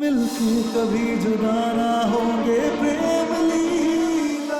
मिलके कभी जुदा ना होंगे प्रेम लीला।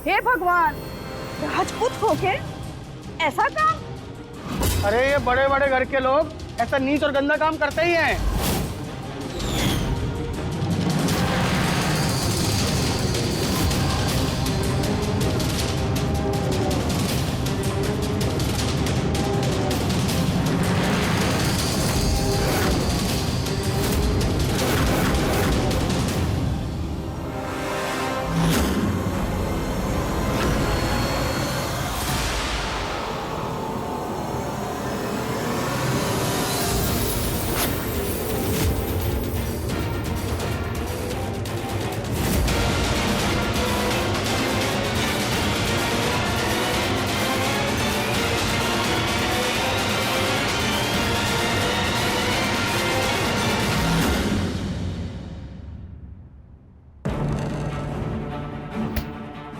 हे भगवान, राजपूत होके ऐसा काम। अरे ये बड़े बड़े घर के लोग ऐसा नीच और गंदा काम करते ही हैं।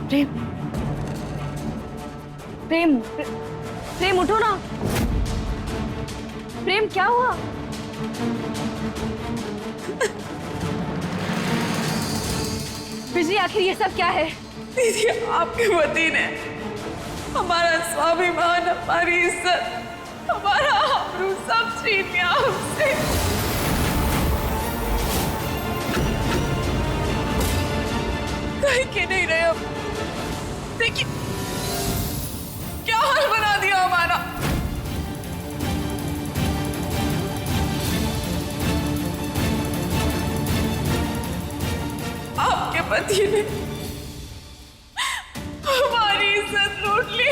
प्रेम, प्रेम, प्रेम उठो ना। प्रेम क्या हुआ? बिजली, आखिर ये सब क्या है? दीदी, आपके पति ने हमारा स्वाभिमान, हमारी इज्जत, हमारा आबरू सब छीन लिया हमसे। कहीं के नहीं रहे हम। देखिए क्या हाल बना दिया हमारा। आपके पति ने हमारी इज्जत लूट ली।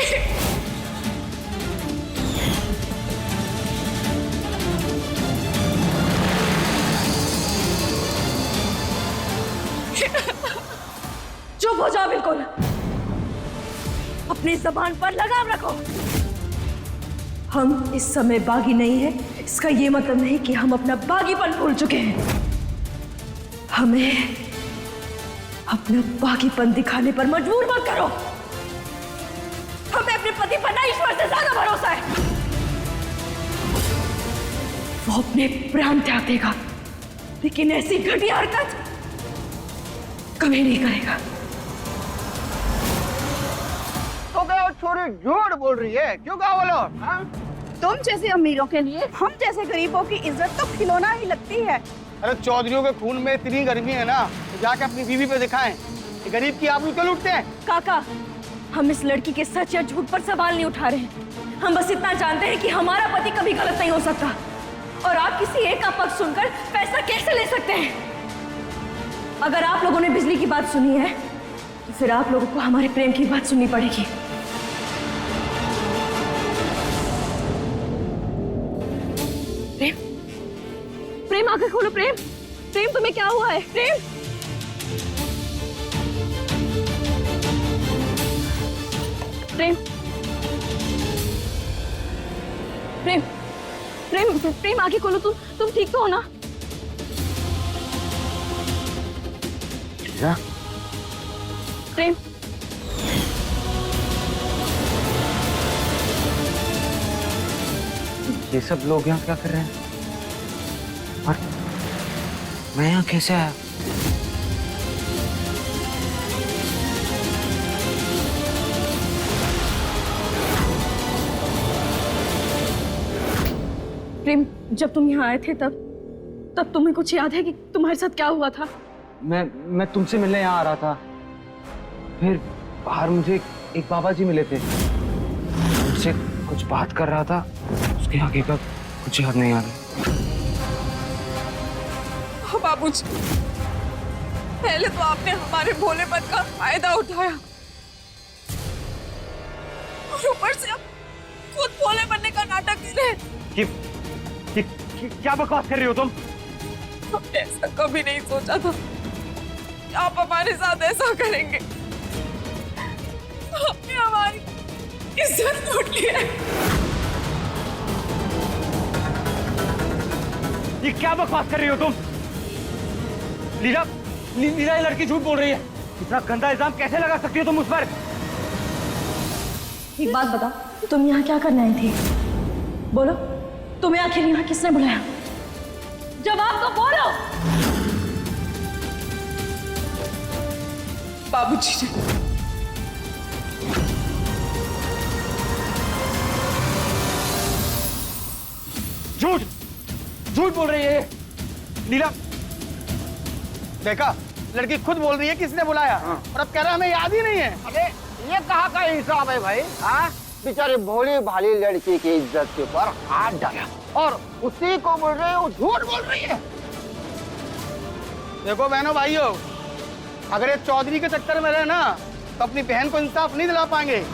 चुप हो जाओ बिल्कुल। अपनी जबान पर लगाम रखो। हम इस समय बागी नहीं है, इसका ये मतलब नहीं कि हम अपना बागीपन भूल चुके हैं। हमें अपना बागीपन दिखाने पर मजबूर मत करो। हमें अपने पति पर ना ईश्वर से ज्यादा भरोसा है। वो अपने प्राण त्याग देगा, लेकिन ऐसी घटिया हरकत कभी नहीं करेगा। तो क्या छोरी झूठ बोल रही है? क्यों कहा बोलो? तुम जैसे अमीरों के लिए हम जैसे गरीबों की इज्जत तो खिलौना ही लगती है। अरे चौधरियों के खून में इतनी गर्मी है ना, तो जाके अपनी बीवी पे दिखाएं। ये गरीब की आबरू क्यों लूटते हैं? काका, हम इस लड़की के सच या झूठ पर सवाल नहीं उठा रहे हैं। हम बस इतना जानते हैं कि हमारा पति कभी गलत नहीं हो सकता, और आप किसी एक का पक्ष सुनकर फैसला कैसे ले सकते हैं? अगर आप लोगों ने बिजली की बात सुनी है, तो फिर आप लोगों को हमारे प्रेम की बात सुननी पड़ेगी। प्रेम, प्रेम आंखें खोलो। प्रेम, प्रेम तुम्हें क्या हुआ है? प्रेम, प्रेम, प्रेम, प्रेम, प्रेम आंखें खोलो। तुम ठीक तो हो ना? प्रेम, ये सब लोग यहाँ क्या कर रहे हैं? और मैं यहाँ कैसे आया? प्रेम, जब तुम यहाँ आए थे तब तुम्हें कुछ याद है कि तुम्हारे साथ क्या हुआ था? मैं तुमसे मिलने यहाँ आ रहा था। फिर बाहर मुझे एक बाबा जी मिले थे। उनसे कुछ बात कर रहा था, उसकी हकीकत कुछ याद नहीं आ रही। हाँ बाबूजी, पहले तो आपने हमारे भोलेपन का फायदा उठाया, और ऊपर से अब खुद भोले बनने का नाटक कर रहे हैं। क्या बकवास कर रही हो तुम? हमने ऐसा कभी नहीं सोचा था कि आप हमारे साथ ऐसा करेंगे। आपने हमारी इज्जत लूट ली है। ये क्या बकवास कर रही हो तुम? लीला, लीला ये लड़की झूठ बोल रही है। इतना गंदा इल्जाम कैसे लगा सकती हो तुम उस पर? एक बात बता, तुम यहाँ क्या करने आई थी? बोलो, तुम्हें आखिर यहाँ किसने बुलाया? जवाब तो बोलो। बाबूजी ने। झूठ झूठ बोल रही है नीलम। देखा, लड़की खुद बोल रही है किसने बुलाया। और अब कह रहा हमें याद ही नहीं है। अरे ये कहाँ का हिसाब है भाई? हाँ, बेचारी भोली भाली लड़की की इज्जत के ऊपर हाथ डाला और उसी को बोल रहे हो झूठ बोल रही है। देखो बहनों भाइयों, अगर ये चौधरी के चक्कर में रहे ना तो अपनी बहन को इंसाफ नहीं दिला पाएंगे।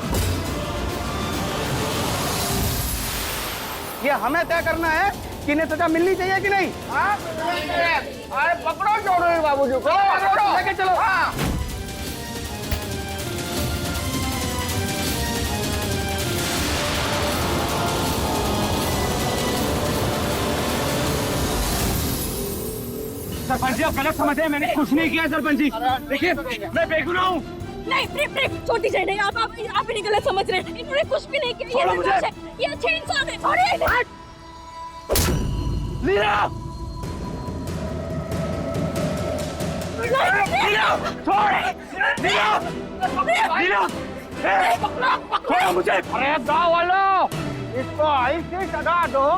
ये हमें तय करना है कि इन्हें सजा मिलनी चाहिए कि नहीं। हाँ, अरे पकड़ो चौधरी बाबूजी को, पकड़ो लेके चलो। हाँ। सरपंच जी, आप गलत समझ रहे हैं। मैंने कुछ नहीं किया सरपंच जी। देखिए, मैं बेगुनाह हूँ। नहीं, प्रेम प्रेम छोड़ दीजिए। नहीं, आप ही गलत समझ रहे हैं। इन्होंने कुछ भी नहीं किया। छोड़ो मुझे। ये अच्छे इंसान है। छोड़िए। लीला! लीला! छोड़! लीला! लीला! छोड़ो मुझे! अरे गाँव वालों, इसको ऐसी सजा दो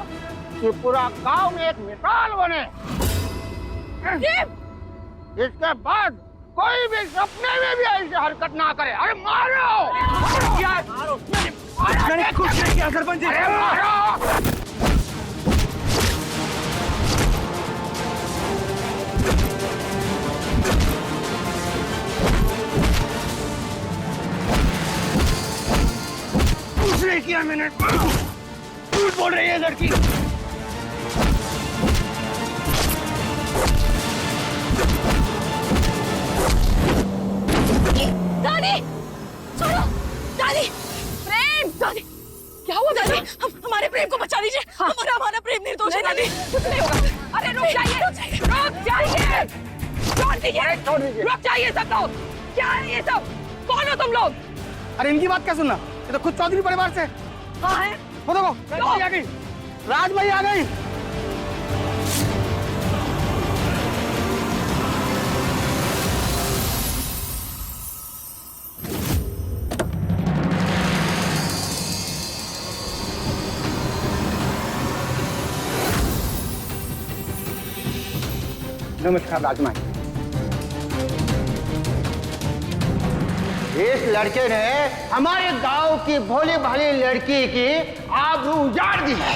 कि पूरा गांव में एक मिसाल बने। इसके बाद कोई भी सपने में भी ऐसी हरकत ना करे। अरे मारो! मैंने कुछ नहीं किया सरपंच जी। अरे मारो! कुछ नहीं किया मैंने। झूठ बोल रही है लड़की। दादी, छोड़ो। दादी, प्रेम। दादी, क्या हुआ दादी? हमारे प्रेम को बचा लीजिए। हमारा प्रेम निर्दोष है दादी। कुछ नहीं होगा। अरे रुक जाइए, रुक जाइए। छोड़ दीजिए, रुक जाइए सब लोग। क्या है ये सब? कौन हो तुम लोग? अरे इनकी बात क्या सुनना, ये तो खुद चौधरी परिवार से। हाँ है। वो देखो, राजमाई आ गई। राजमाई आ गई। नमस्कार राजमाई। इस लड़के ने हमारे गांव की भोली भाली लड़की की आबरू उजाड़ दी है।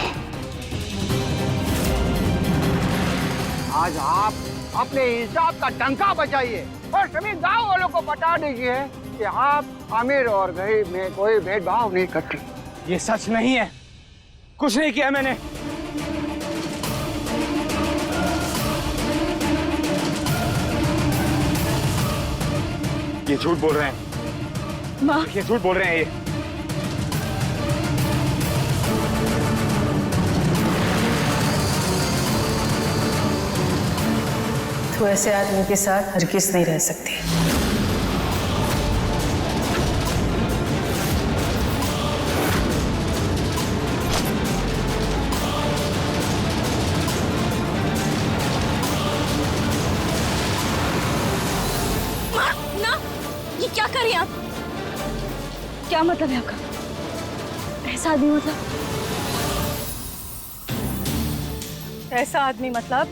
आज आप अपने हिसाब का डंका बजाइए और सभी गांव वालों को बता दीजिए कि आप अमीर और गरीब में कोई भेदभाव नहीं करते। ये सच नहीं है। कुछ नहीं किया मैंने। ये झूठ बोल रहे हैं। माँ, ये झूठ बोल रहे हैं ये। तो ऐसे आदमी के साथ हरगिज़ नहीं रह सकती। माँ, ना, ये क्या कर रही हैं आप? क्या मतलब है आपका? ऐसा आदमी मतलब? ऐसा आदमी मतलब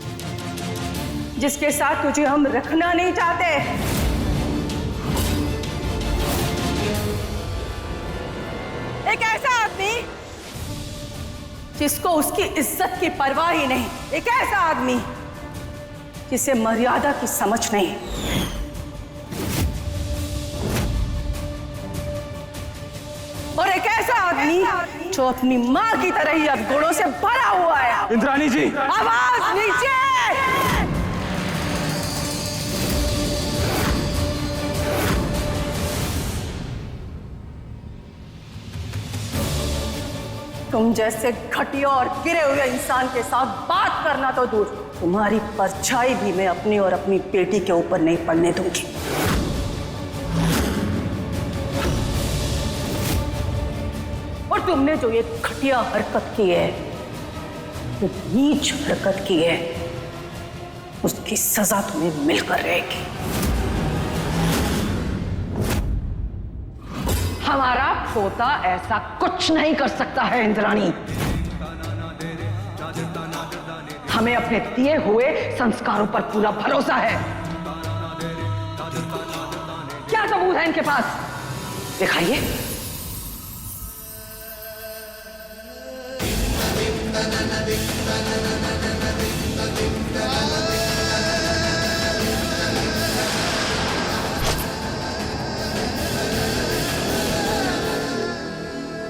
जिसके साथ तुझे हम रखना नहीं चाहते। एक ऐसा आदमी जिसको उसकी इज्जत की परवाह ही नहीं। एक ऐसा आदमी जिसे मर्यादा की समझ नहीं। और एक ऐसा आदमी जो अपनी माँ की तरह ही अब गुणों से भरा हुआ है। इंद्राणी जी, आवाज नीचे। तुम जैसे घटिया और गिरे हुए इंसान के साथ बात करना तो दूर, तुम्हारी परछाई भी मैं अपनी और अपनी बेटी के ऊपर नहीं पड़ने दूंगी। तुमने जो ये घटिया हरकत की है, ये नीच हरकत की है, उसकी सजा तुम्हें मिलकर रहेगी। हमारा पोता ऐसा कुछ नहीं कर सकता है इंद्राणी। हमें अपने दिए हुए संस्कारों पर पूरा भरोसा है। क्या सबूत है इनके पास? दिखाइए।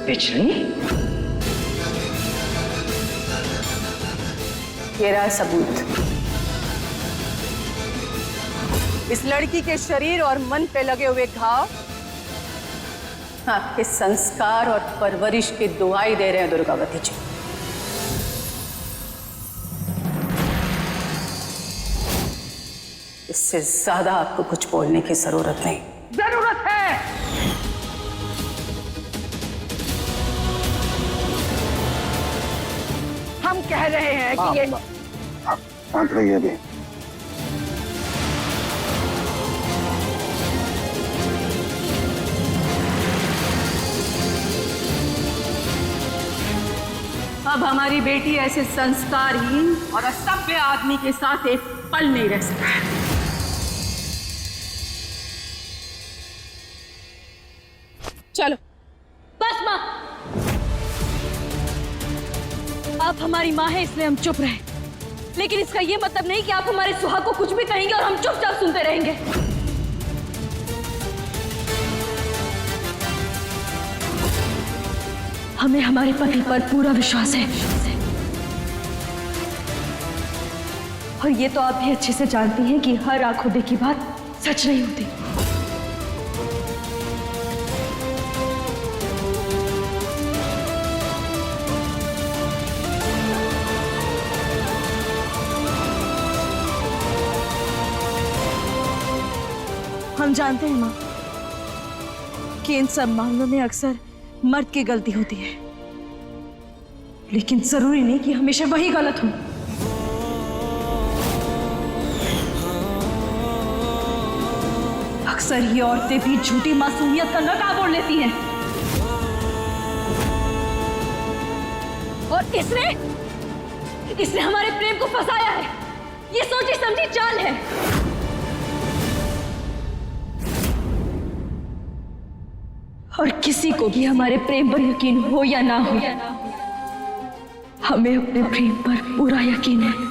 बिजली, ये रहा सबूत। इस लड़की के शरीर और मन पे लगे हुए घाव आपके संस्कार और परवरिश की दुहाई दे रहे हैं दुर्गावती जी। इससे ज्यादा आपको कुछ बोलने की जरूरत नहीं। जरूरत है। हम कह रहे हैं कि ये शांत रहिए अभी। अब हमारी बेटी ऐसे संस्कारहीन और असभ्य आदमी के साथ एक पल नहीं रह सकता है। चलो बस माँ, आप हमारी माँ है इसलिए हम चुप रहे, लेकिन इसका ये मतलब नहीं कि आप हमारे सुहाग को कुछ भी कहेंगे और हम चुपचाप सुनते रहेंगे। हमें हमारे पति पर पूरा विश्वास है और ये तो आप भी अच्छे से जानती हैं कि हर आंखों देखी बात सच नहीं होती। हम जानते हैं माँ कि इन सब मामलों में अक्सर मर्द की गलती होती है, लेकिन जरूरी नहीं कि हमेशा वही गलत हो। अक्सर ये औरतें भी झूठी मासूमियत का नकाब ओढ़ लेती हैं और इसने हमारे प्रेम को फंसाया है। ये सोची समझी चाल है। और किसी को भी हमारे प्रेम पर यकीन हो या ना हो, हमें अपने प्रेम पर पूरा यकीन है।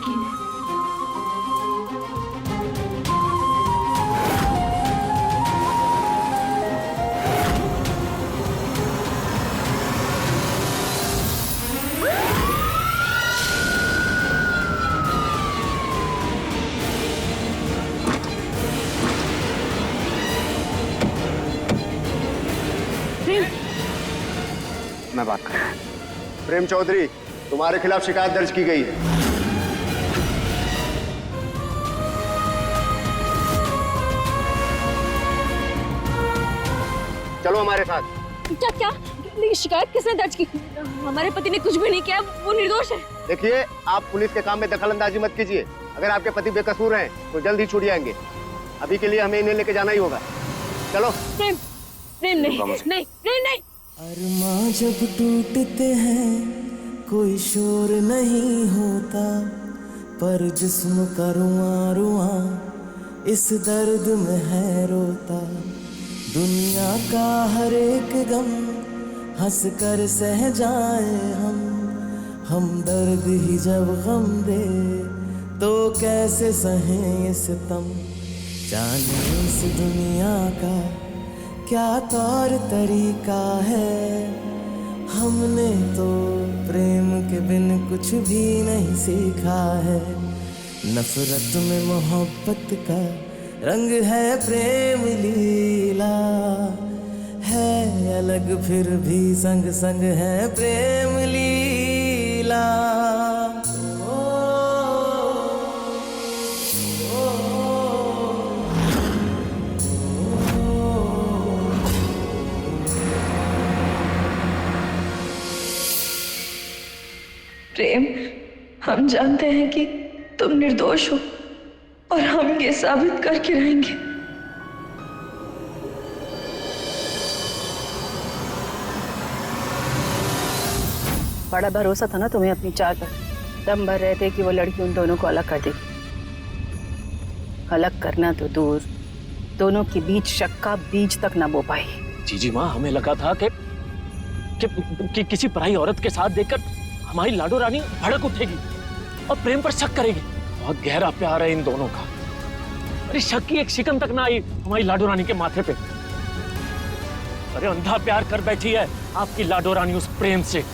मैं बात कर रहा हूं। प्रेम चौधरी, तुम्हारे खिलाफ शिकायत दर्ज की गई है। चलो हमारे साथ। क्या शिकायत किसने दर्ज की? हमारे पति ने कुछ भी नहीं किया, वो निर्दोष है। देखिए, आप पुलिस के काम में दखलंदाजी मत कीजिए। अगर आपके पति बेकसूर हैं तो जल्द ही छूट जाएंगे। अभी के लिए हमें इन्हें लेके जाना ही होगा। चलो। प्रेम नहीं। अरमां जब टूटते हैं कोई शोर नहीं होता, पर जिस्म का रुआं रुआं इस दर्द में है रोता। दुनिया का हर एक गम हंस कर सह जाए हम दर्द ही जब गम दे तो कैसे सहें इस तम। जाने इस दुनिया का क्या तौर तरीका है, हमने तो प्रेम के बिन कुछ भी नहीं सीखा है। नफरत में मोहब्बत का रंग है प्रेम लीला, है अलग फिर भी संग संग है प्रेम लीला। प्रेम, हम जानते हैं कि तुम निर्दोष हो और हम ये साबित करके रहेंगे। बड़ा भरोसा था ना तुम्हें अपनी चाल पर। दम भर रहे थे कि वो लड़की उन दोनों को अलग कर देगी। अलग करना तो दूर, दोनों के बीच शक का बीज तक ना बो पाई। जी माँ, हमें लगा था कि किसी पराई औरत के साथ देखकर हमारी लाडो रानी भड़क उठेगी और प्रेम पर शक करेगी। बहुत गहरा प्यार है इन दोनों का। अरे शक की एक शिकन तक ना आई हमारी लाडो रानी के माथे पे। अरे अंधा प्यार कर बैठी है आपकी लाडो रानी उस प्रेम से।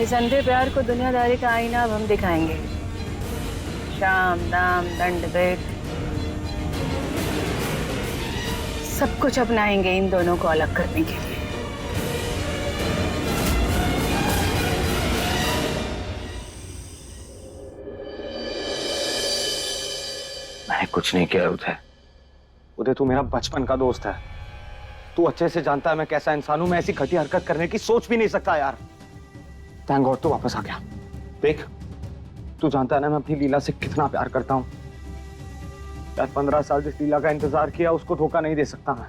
इस अंधे प्यार को दुनियादारी का आईना अब हम दिखाएंगे। शाम दाम दंड भेद सब कुछ अपनाएंगे इन दोनों को अलग करने के लिए। मैंने कुछ नहीं किया उदय। उदय तू मेरा बचपन का दोस्त है। तू अच्छे से जानता है मैं कैसा इंसान हूं। मैं ऐसी घटिया हरकत करने की सोच भी नहीं सकता यार। थैंक गॉड तू वापस आ गया। देख तू जानता है ना मैं अपनी लीला से कितना प्यार करता हूँ यार। 15 साल जिस लीला का इंतजार किया उसको धोखा नहीं दे सकता मैं।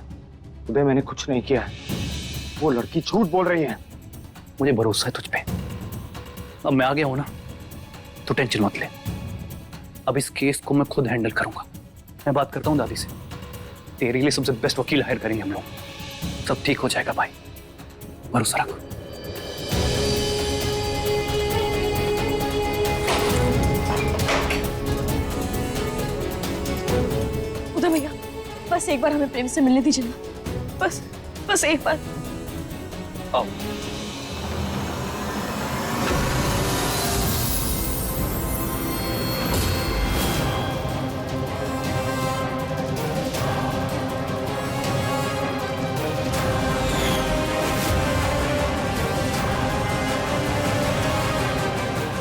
उदय मैंने कुछ नहीं किया है। वो लड़की झूठ बोल रही है। मुझे भरोसा है तुझ पे। अब मैं आ गया हूं ना, तो टेंशन मत ले। अब इस केस को मैं खुद हैंडल करूंगा। मैं बात करता हूं दादी से। तेरे लिए सबसे बेस्ट वकील हायर करेंगे हम लोग। सब ठीक हो जाएगा भाई, भरोसा रखो। उदय भैया, बस एक बार हमें प्रेम से मिलने दीजिए ना। बस एक बार। आओ।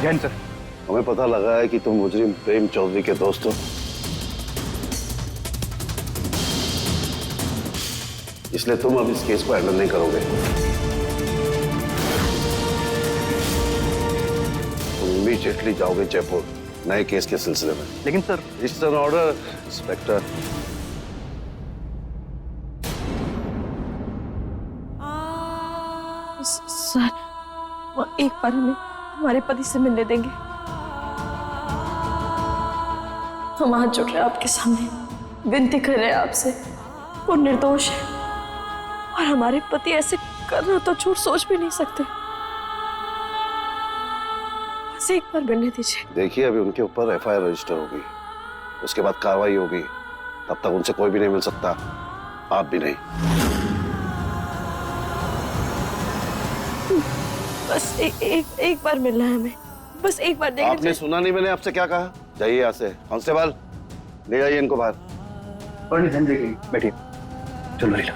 जैन सर, हमें पता लगा है कि तुम मुजरिम प्रेम चौधरी के दोस्त हो। इसलिए तुम अब इस केस को हैंडल नहीं करोगे। तुम इमीडिएटली जाओगे जयपुर नए केस के सिलसिले में। लेकिन sir, it's an order inspector. Sir, वो एक बार हमें हमारे पति से मिलने देंगे। हम हाथ जोड़ रहे हैं आपके सामने, विनती कर रहे हैं आपसे। वो निर्दोष है और हमारे पति ऐसे करना तो झूठ सोच भी नहीं सकते। बस एक बार मिलने दीजिए। देखिए अभी उनके ऊपर एफआईआर रजिस्टर होगी, उसके बाद कार्रवाई होगी। तब तक उनसे कोई भी नहीं मिल सकता, आप भी नहीं। बस एक बार मिलना है हमें। बस एक बार देखना। आपने सुना नहीं मैंने आपसे क्या कहा? जाइए यहाँ से। कांस्टेबल ले जाइए इनको बाहर। बैठिए। चलो लीला।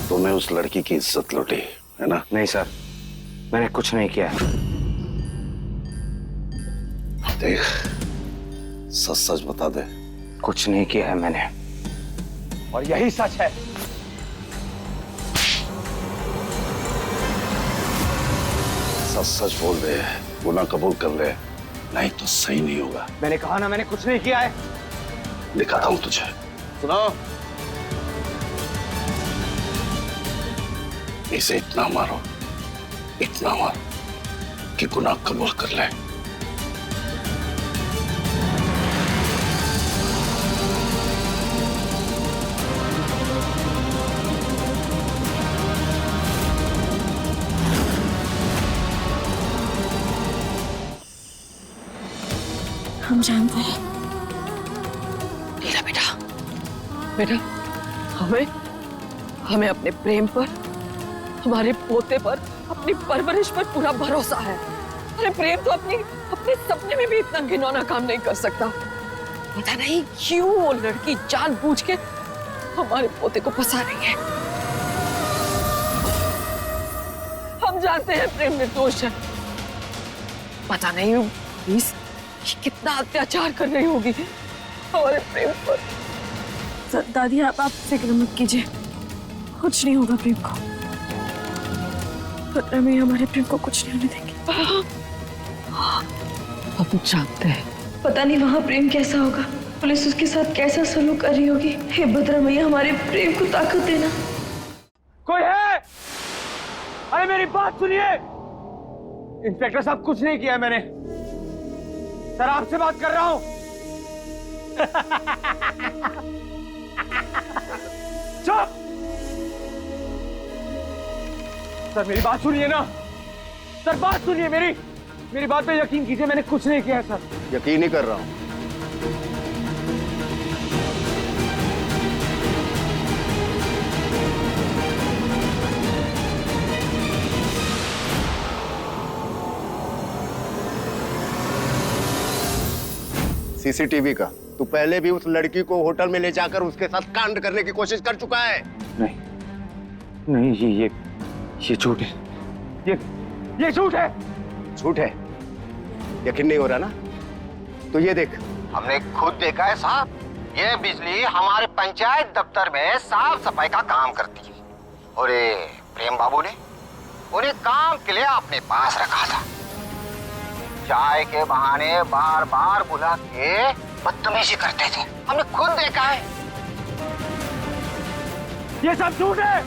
तुमने उस लड़की की इज्जत लूटी है ना? नहीं सर, मैंने कुछ नहीं किया। देख सच सच बता दे। कुछ नहीं किया है मैंने, और यही सच है। सच सच बोल दे, गुनाह कबूल कर ले, नहीं तो सही नहीं होगा। मैंने कहा ना मैंने कुछ नहीं किया है। दिखाता हूं तुझे। सुनो, इसे इतना मारो कि गुनाह कबूल कर ले। हम जानते हैं। लीला बेटा, हमें अपने प्रेम पर, हमारे पोते पर, अपनी परवरिश पर पूरा भरोसा है। अरे प्रेम तो अपने सपने में भी इतना घिनौना काम नहीं कर सकता। पता नहीं क्यों वो लड़की जानबूझ के हमारे पोते को फंसा रही है। हम सब जानते हैं प्रेम निर्दोष है। पता नहीं इस कितना अत्याचार कर रही होगी हमारे प्रेम पर। दादी आप फिक्र मत कीजिए, कुछ नहीं होगा प्रेम को। खतरा में हमारे प्रेम को कुछ नहीं होने देंगे। हम जानते हैं। पता नहीं वहाँ प्रेम कैसा होगा, पुलिस उसके साथ कैसा सलूक कर रही होगी। हे भद्रा मैया, हमारे प्रेम को ताकत देना। कोई है? अरे मेरी बात सुनिए। इंस्पेक्टर साहब, कुछ नहीं किया मैंने सर, आपसे बात कर रहा हूं। चुप। सर मेरी बात सुनिए ना सर, बात सुनिए मेरी बात पे यकीन कीजिए, मैंने कुछ नहीं किया है सर। यकीन ही कर रहा हूं। सीसीटीवी का तू पहले भी उस लड़की को होटल में ले जाकर उसके साथ कांड करने की कोशिश कर चुका है। नहीं ये झूठ है। ये झूठ है। झूठ है? यकीन नहीं हो रहा ना? तो ये देख, हमने खुद देखा है साहब, ये बिजली हमारे पंचायत दफ्तर में साफ सफाई का काम करती है और ये प्रेम बाबू ने उन्हें काम के लिए अपने पास रखा था। चाय के बहाने बार बार बुला के बदतमीजी करते थे, हमने खुद देखा है। ये सब झूठ है।